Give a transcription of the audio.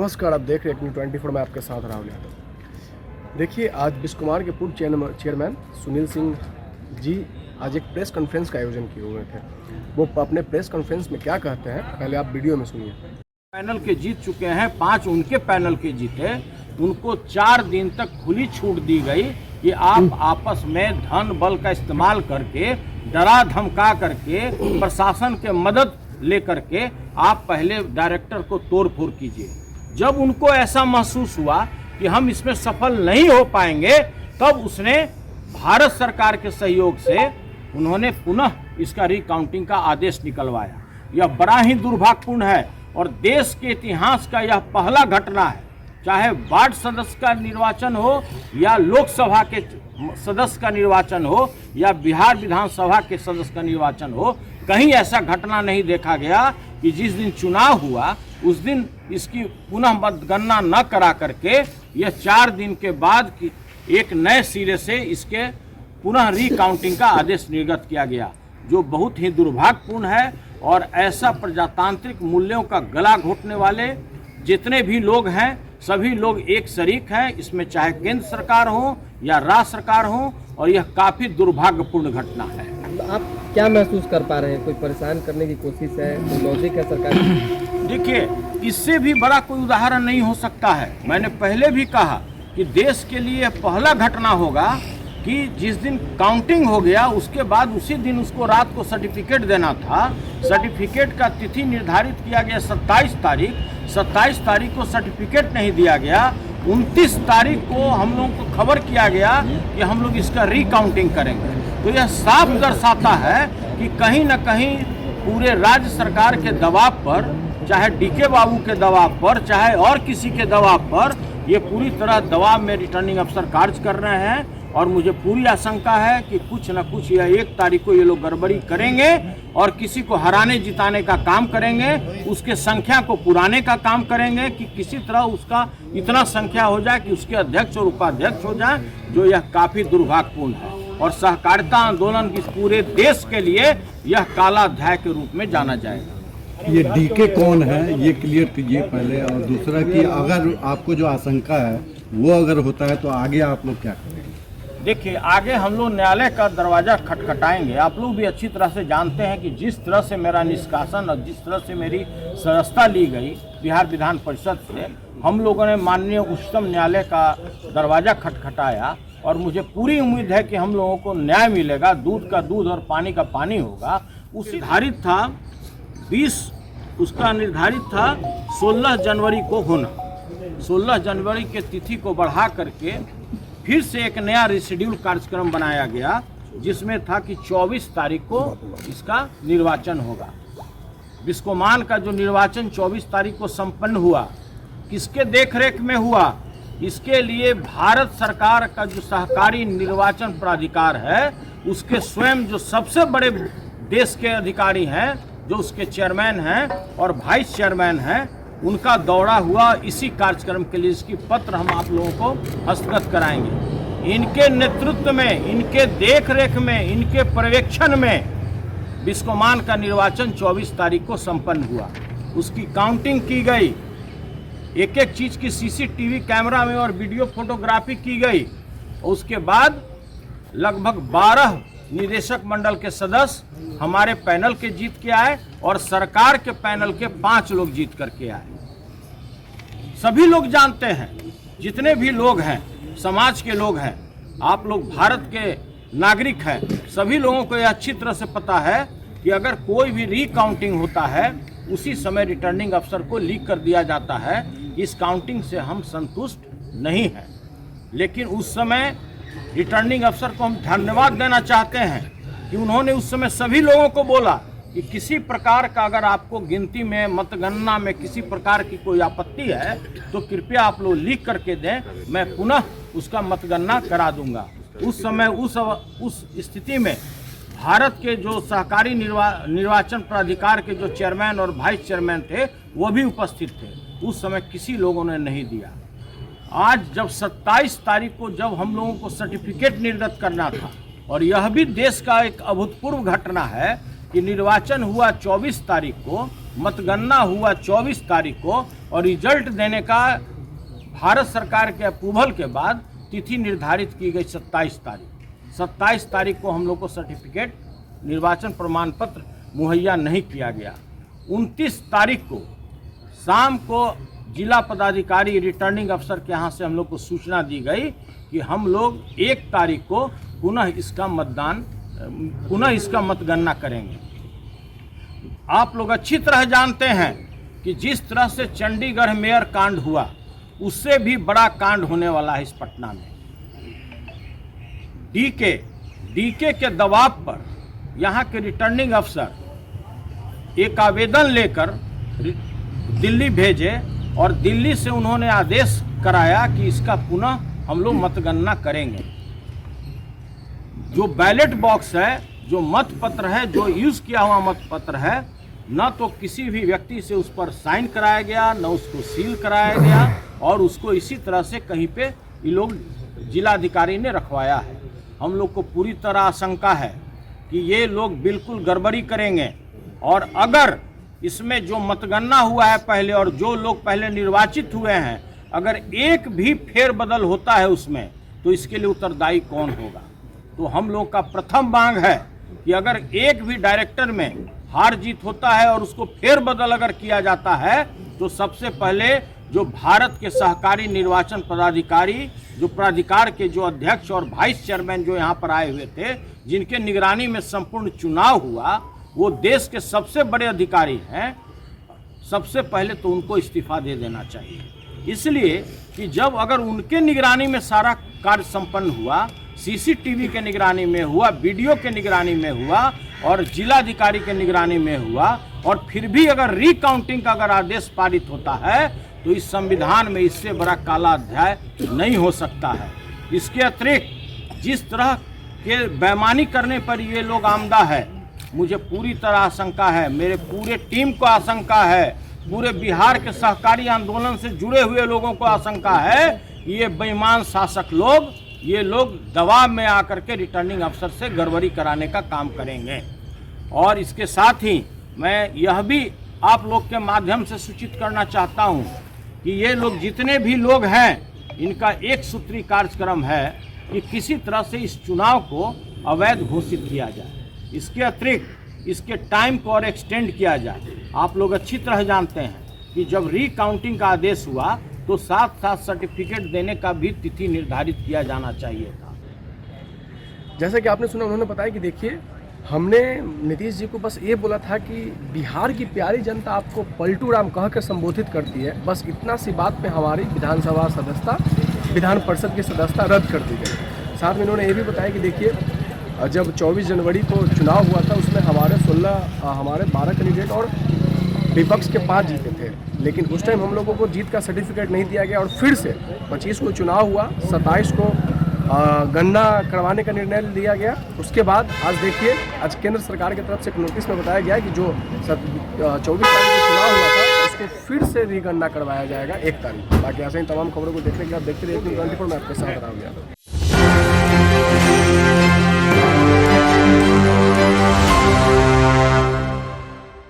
नमस्कार, आप देख रहे हैं न्यू24 में आपके साथ राहुल यादव। देखिए, आज बिस्कुमार के पूर्व चेयरमैन सुनील सिंह जी आज एक प्रेस कॉन्फ्रेंस का आयोजन किए हुए थे। वो अपने प्रेस कॉन्फ्रेंस में क्या कहते हैं, पहले आप वीडियो में सुनिए। पैनल के जीत चुके हैं, 5 उनके पैनल के जीते। उनको 4 दिन तक खुली छूट दी गई कि आप आपस में धन बल का इस्तेमाल करके, डरा धमका करके, प्रशासन के मदद लेकर के आप पहले डायरेक्टर को तोड़ फोड़ कीजिए। जब उनको ऐसा महसूस हुआ कि हम इसमें सफल नहीं हो पाएंगे, तब उसने भारत सरकार के सहयोग से उन्होंने पुनः इसका रिकाउंटिंग का आदेश निकलवाया। यह बड़ा ही दुर्भाग्यपूर्ण है और देश के इतिहास का यह पहला घटना है। चाहे वार्ड सदस्य का निर्वाचन हो या लोकसभा के सदस्य का निर्वाचन हो या बिहार विधानसभा के सदस्य का निर्वाचन हो, कहीं ऐसा घटना नहीं देखा गया कि जिस दिन चुनाव हुआ उस दिन इसकी पुनः मतगणना न करा करके यह 4 दिन के बाद एक नए सिरे से इसके पुनः रिकाउंटिंग का आदेश निर्गत किया गया, जो बहुत ही दुर्भाग्यपूर्ण है। और ऐसा प्रजातांत्रिक मूल्यों का गला घोटने वाले जितने भी लोग हैं, सभी लोग एक शरीक हैं इसमें, चाहे केंद्र सरकार हो या राज्य सरकार हो, और यह काफ़ी दुर्भाग्यपूर्ण घटना है। आप क्या महसूस कर पा रहे हैं? कोई परेशान करने की कोशिश है, कोई लॉजिक है सरकार की? देखिए, इससे भी बड़ा कोई उदाहरण नहीं हो सकता है। मैंने पहले भी कहा कि देश के लिए पहला घटना होगा कि जिस दिन काउंटिंग हो गया उसके बाद उसी दिन उसको रात को सर्टिफिकेट देना था। सर्टिफिकेट का तिथि निर्धारित किया गया 27 तारीख। 27 तारीख को सर्टिफिकेट नहीं दिया गया। 29 तारीख को हम लोगों को खबर किया गया कि हम लोग इसका रिकाउंटिंग करेंगे। तो यह साफ दर्शाता है कि कहीं न कहीं पूरे राज्य सरकार के दबाव पर, चाहे डीके बाबू के दबाव पर, चाहे और किसी के दबाव पर, ये पूरी तरह दबाव में रिटर्निंग अफसर कार्य कर रहे हैं। और मुझे पूरी आशंका है कि कुछ न कुछ यह 1 तारीख को ये लोग गड़बड़ी करेंगे और किसी को हराने जिताने का काम करेंगे, उसके संख्या को पुराने का काम करेंगे कि किसी तरह उसका इतना संख्या हो जाए कि उसके अध्यक्ष और उपाध्यक्ष हो जाए, जो यह काफ़ी दुर्भाग्यपूर्ण है। और सहकारिता आंदोलन की पूरे देश के लिए यह काला अध्याय के रूप में जाना जाएगा। ये डीके कौन है, ये क्लियर कीजिए पहले। और दूसरा कि अगर आपको जो आशंका है वो अगर होता है तो आगे आप लोग क्या करेंगे? देखिए, आगे हम लोग न्यायालय का दरवाज़ा खटखटाएंगे। आप लोग भी अच्छी तरह से जानते हैं कि जिस तरह से मेरा निष्कासन और जिस तरह से मेरी सदस्यता ली गई बिहार विधान परिषद से, हम लोगों ने माननीय उच्चतम न्यायालय का दरवाज़ा खटखटाया और मुझे पूरी उम्मीद है कि हम लोगों को न्याय मिलेगा। दूध का दूध और पानी का पानी होगा। उस निर्धारित था 20, उसका निर्धारित था 16 जनवरी को होना। 16 जनवरी के तिथि को बढ़ा करके फिर से एक नया रिशेड्यूल कार्यक्रम बनाया गया, जिसमें था कि 24 तारीख को इसका निर्वाचन होगा। बिस्कोमान का जो निर्वाचन 24 तारीख को संपन्न हुआ, किसके देखरेख में हुआ? इसके लिए भारत सरकार का जो सहकारी निर्वाचन प्राधिकार है, उसके स्वयं जो सबसे बड़े देश के अधिकारी हैं, जो उसके चेयरमैन हैं और वाइस चेयरमैन हैं, उनका दौरा हुआ इसी कार्यक्रम के लिए। इसकी पत्र हम आप लोगों को हस्तगत कराएंगे। इनके नेतृत्व में, इनके देखरेख में, इनके पर्यवेक्षण में बिस्कोमान का निर्वाचन 24 तारीख को संपन्न हुआ। उसकी काउंटिंग की गई, एक एक चीज़ की सीसीटीवी कैमरा में और वीडियो फोटोग्राफी की गई। उसके बाद लगभग 12 निदेशक मंडल के सदस्य हमारे पैनल के जीत के आए और सरकार के पैनल के 5 लोग जीत करके आए। सभी लोग जानते हैं, जितने भी लोग हैं, समाज के लोग हैं, आप लोग भारत के नागरिक हैं, सभी लोगों को यह अच्छी तरह से पता है कि अगर कोई भी रिकाउंटिंग होता है, उसी समय रिटर्निंग अफसर को लीक कर दिया जाता है। इस काउंटिंग से हम संतुष्ट नहीं हैं, लेकिन उस समय रिटर्निंग अफसर को हम धन्यवाद देना चाहते हैं कि उन्होंने उस समय सभी लोगों को बोला कि किसी प्रकार का अगर आपको गिनती में, मतगणना में किसी प्रकार की कोई आपत्ति है तो कृपया आप लोग लीक करके दें, मैं पुनः उसका मतगणना करा दूंगा। उस समय उस स्थिति में भारत के जो सहकारी निर्वाचन प्राधिकार के जो चेयरमैन और वाइस चेयरमैन थे, वो भी उपस्थित थे। उस समय किसी लोगों ने नहीं दिया। आज जब 27 तारीख को जब हम लोगों को सर्टिफिकेट निर्गत करना था, और यह भी देश का एक अभूतपूर्व घटना है कि निर्वाचन हुआ 24 तारीख को मतगणना हुआ 24 तारीख को और रिजल्ट देने का भारत सरकार के अप्रूवल के बाद तिथि निर्धारित की गई 27 तारीख को हम लोग को सर्टिफिकेट निर्वाचन प्रमाण पत्र मुहैया नहीं किया गया। 29 तारीख को शाम को जिला पदाधिकारी रिटर्निंग अफसर के यहाँ से हम लोग को सूचना दी गई कि हम लोग 1 तारीख को पुनः इसका मतगणना करेंगे। आप लोग अच्छी तरह जानते हैं कि जिस तरह से चंडीगढ़ मेयर कांड हुआ उससे भी बड़ा कांड होने वाला है इस पटना में। डीके के दबाव पर यहाँ के रिटर्निंग अफसर एक आवेदन लेकर दिल्ली भेजे और दिल्ली से उन्होंने आदेश कराया कि इसका पुनः हम लोग मतगणना करेंगे। जो बैलेट बॉक्स है, जो मतपत्र है, जो यूज़ किया हुआ मतपत्र है, न तो किसी भी व्यक्ति से उस पर साइन कराया गया, न उसको सील कराया गया और उसको इसी तरह से कहीं पे ये लोग जिलाधिकारी ने रखवाया है। हम लोग को पूरी तरह आशंका है कि ये लोग बिल्कुल गड़बड़ी करेंगे और अगर इसमें जो मतगणना हुआ है पहले और जो लोग पहले निर्वाचित हुए हैं, अगर एक भी फेरबदल होता है उसमें तो इसके लिए उत्तरदायी कौन होगा। तो हम लोग का प्रथम मांग है कि अगर एक भी डायरेक्टर में हार जीत होता है और उसको फेरबदल अगर किया जाता है तो सबसे पहले जो भारत के सहकारी निर्वाचन पदाधिकारी, जो प्राधिकार के जो अध्यक्ष और वाइस चेयरमैन जो यहाँ पर आए हुए थे, जिनके निगरानी में संपूर्ण चुनाव हुआ, वो देश के सबसे बड़े अधिकारी हैं। सबसे पहले तो उनको इस्तीफा दे देना चाहिए, इसलिए कि जब अगर उनके निगरानी में सारा कार्य संपन्न हुआ, सीसीटीवी के निगरानी में हुआ, वीडियो के निगरानी में हुआ और जिलाधिकारी के निगरानी में हुआ और फिर भी अगर रिकाउंटिंग का अगर आदेश पारित होता है तो इस संविधान में इससे बड़ा काला अध्याय नहीं हो सकता है। इसके अतिरिक्त जिस तरह के बेईमानी करने पर ये लोग आमदा है, मुझे पूरी तरह आशंका है, मेरे पूरे टीम को आशंका है, पूरे बिहार के सहकारी आंदोलन से जुड़े हुए लोगों को आशंका है कि ये बेईमान शासक लोग, ये लोग दबाव में आकर के रिटर्निंग अफसर से गड़बड़ी कराने का काम करेंगे। और इसके साथ ही मैं यह भी आप लोग के माध्यम से सूचित करना चाहता हूं कि ये लोग जितने भी लोग हैं, इनका एक सूत्री कार्यक्रम है कि किसी तरह से इस चुनाव को अवैध घोषित किया जाए। इसके अतिरिक्त इसके टाइम को और एक्सटेंड किया जाए। आप लोग अच्छी तरह जानते हैं कि जब रिकाउंटिंग का आदेश हुआ तो साथ साथ सर्टिफिकेट देने का भी तिथि निर्धारित किया जाना चाहिए था। जैसा कि आपने सुना, उन्होंने बताया कि देखिए, हमने नीतीश जी को बस ये बोला था कि बिहार की प्यारी जनता आपको पलटू राम कह कर संबोधित करती है, बस इतना सी बात पे हमारी विधानसभा सदस्यता, विधान परिषद की सदस्यता रद्द कर दी गई। साथ में उन्होंने ये भी बताया कि देखिए, जब 24 जनवरी को चुनाव हुआ था उसमें हमारे 12 कैंडिडेट और विपक्ष के 5 जीते थे, लेकिन उस टाइम हम लोगों को जीत का सर्टिफिकेट नहीं दिया गया और फिर से 25 को चुनाव हुआ, 27 को गणना करवाने का निर्णय लिया गया। उसके बाद आज देखिए, आज केंद्र सरकार की तरफ से एक नोटिस में बताया गया है कि जो 24 तारीख को चुनाव हुआ था उसको फिर से रीगणना करवाया जाएगा 1 तारीख। बाकी ऐसे ही तमाम खबरों को देखने के लिए आप देखते रहिए 24 में आपके साथ राहुल यादव।